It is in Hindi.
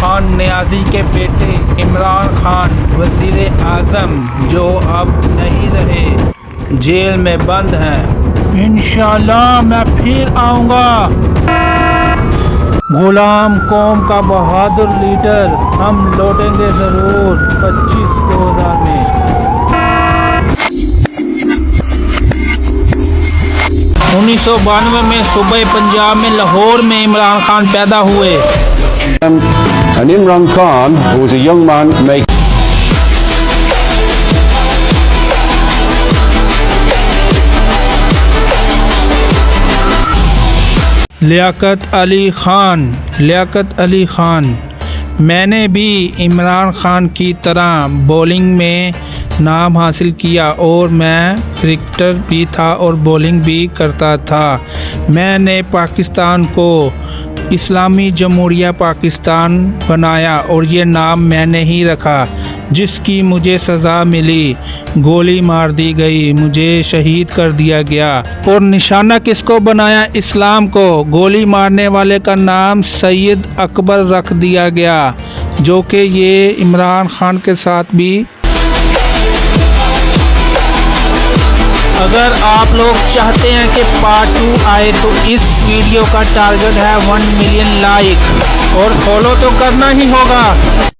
खान नियाज़ी के बेटे इमरान खान वज़ीर आज़म जो अब नहीं रहे, जेल में बंद हैं। इंशाअल्लाह मैं फिर आऊँगा। गुलाम कौम का बहादुर लीडर, हम लौटेंगे ज़रूर 25/2000 में। 1992 में सूबे पंजाब में लाहौर में इमरान खान पैदा हुए। And Imran Khan, who was a young man making Liaquat Ali Khan. मैंने भी इमरान खान की तरह बॉलिंग में नाम हासिल किया और मैं क्रिकेटर भी था और बॉलिंग भी करता था। मैंने पाकिस्तान को इस्लामी जमहूरिया पाकिस्तान बनाया और ये नाम मैंने ही रखा। जिसकी मुझे सज़ा मिली, गोली मार दी गई, मुझे शहीद कर दिया गया। और निशाना किसको बनाया? इस्लाम को। गोली मारने वाले का नाम सैयद अकबर रख दिया गया, जो कि ये इमरान खान के साथ भी। अगर आप लोग चाहते हैं कि पार्ट 2 आए तो इस वीडियो का टारगेट है 1 मिलियन लाइक, और फॉलो तो करना ही होगा।